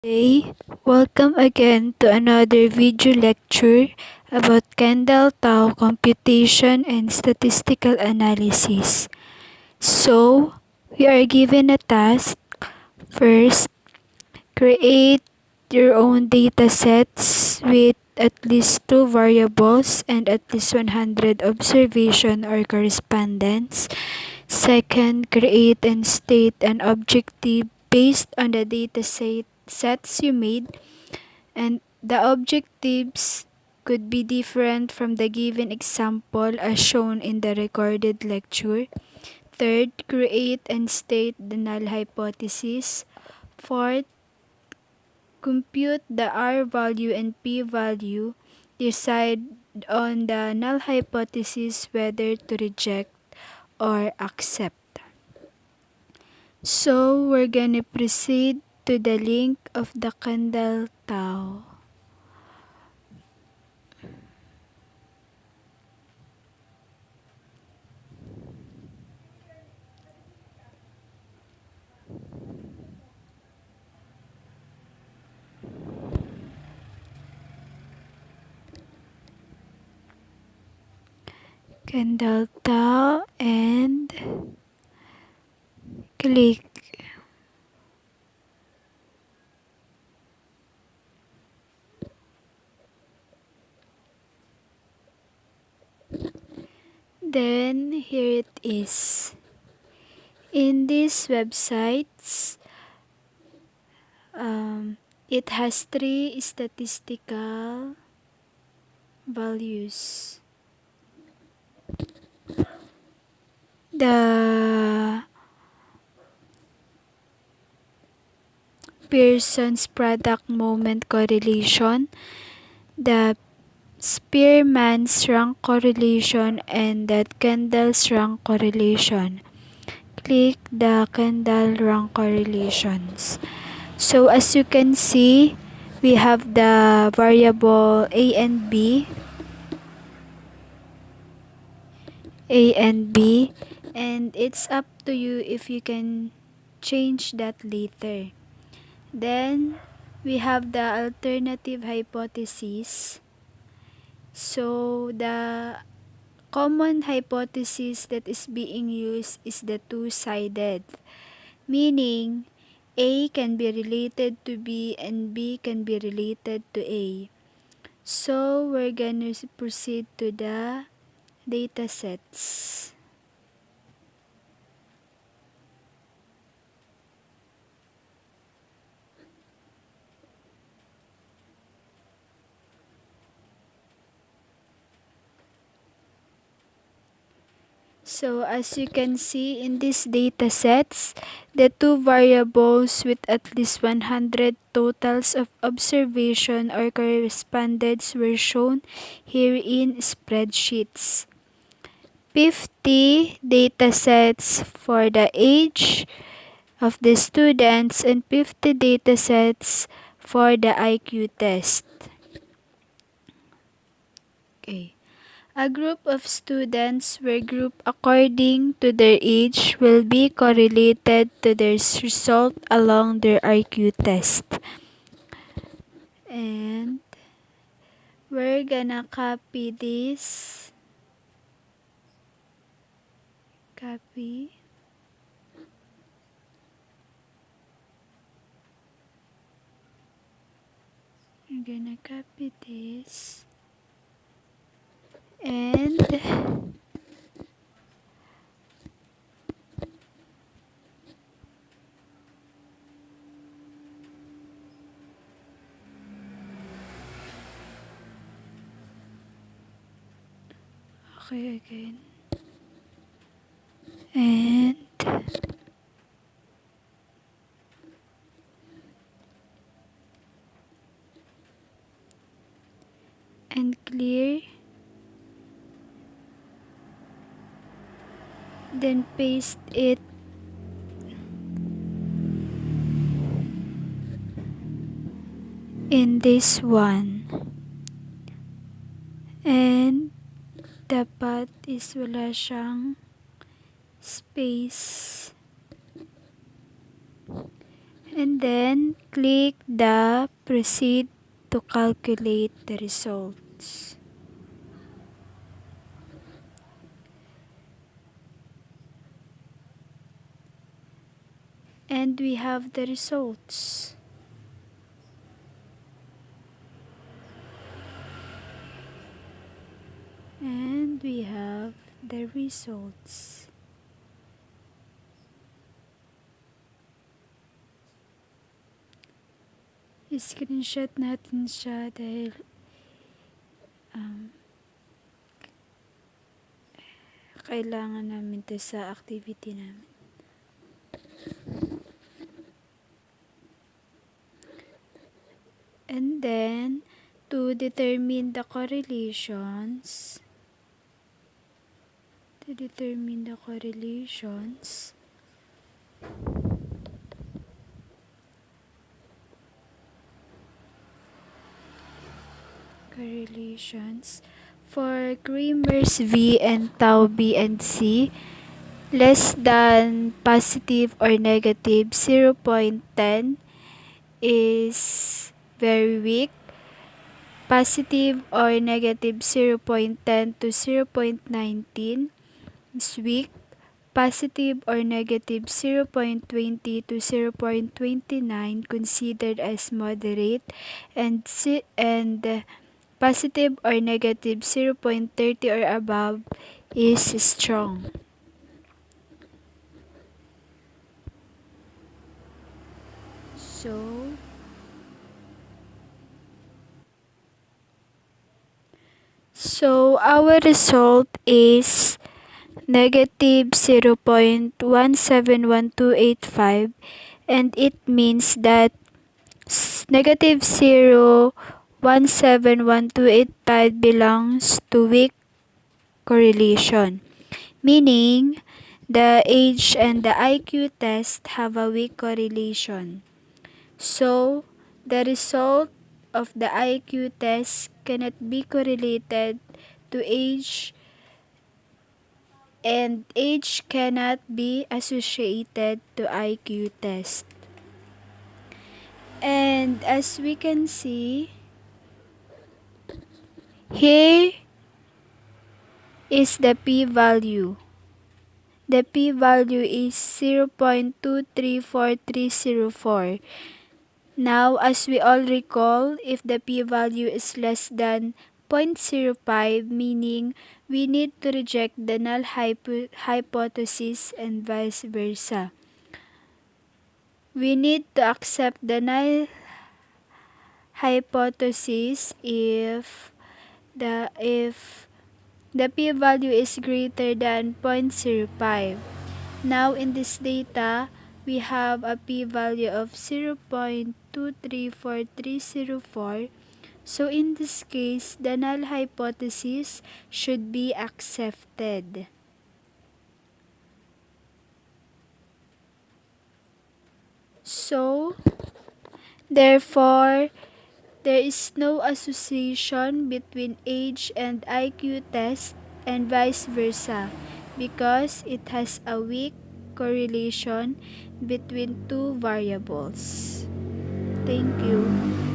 Hey, welcome again to another video lecture about KENDALL Tau Computation and Statistical Analysis. So, we are given a task. First, create your own data sets with at least 2 variables and at least 100 observation or correspondence. Second, create and state an objective based on the data sets you made, and the objectives could be different from the given example as shown in the recorded lecture. Third, create and state the null hypothesis. Fourth, compute the R value and P value. Decide on the null hypothesis whether to reject or accept. So, we're gonna proceed to the link of the KENDALL Tau. KENDALL Tau and click. Then here it is. In these websites, it has 3 statistical values. The Pearson's product moment correlation, the Spearman's rank correlation, and the KENDALL's rank correlation. Click the KENDALL rank correlations. So as you can see, we have the variable A and B, and it's up to you if you can change that later. Then we have the alternative hypothesis. So the common hypothesis that is being used is the two-sided, meaning A can be related to B and B can be related to A. So we're gonna proceed to the data sets. So as you can see in these data sets, the 2 variables with at least 100 totals of observation or correspondence were shown here in spreadsheets. 50 data sets for the age of the students and 50 data sets for the IQ test. Okay. A group of students were grouped according to their age will be correlated to their result along their IQ test. And we're gonna copy this. Copy. We're gonna copy this. And okay again. And clear. Then paste it in this one. And dapat is wala siyang space. And then click the proceed to calculate the results. And we have the results. And we have the results. I-screenshot natin siya dahil kailangan namin to sa activity namin. And then, to determine the correlations, for Kramer's V and tau B and C less than positive or negative 0.10 is very weak. Positive or negative 0.10 to 0.19 is weak. Positive or negative 0.20 to 0.29 considered as moderate, and positive or negative 0.30 or above is strong. So our result is negative 0.171285, and it means that negative 0.171285 belongs to weak correlation, meaning the age and the IQ test have a weak correlation. So, the result of the IQ test cannot be correlated to age, and age cannot be associated to IQ test. And as we can see, here is the p-value. The p-value is 0.234304. Now, as we all recall, if the p-value is less than 0.05, meaning we need to reject the null hypothesis and vice versa. We need to accept the null hypothesis if the p-value is greater than 0.05. Now, in this data, we have a p-value of 0.234304. So, in this case, the null hypothesis should be accepted. So, therefore, there is no association between age and IQ test and vice versa, because it has a weak correlation between two variables. Thank you.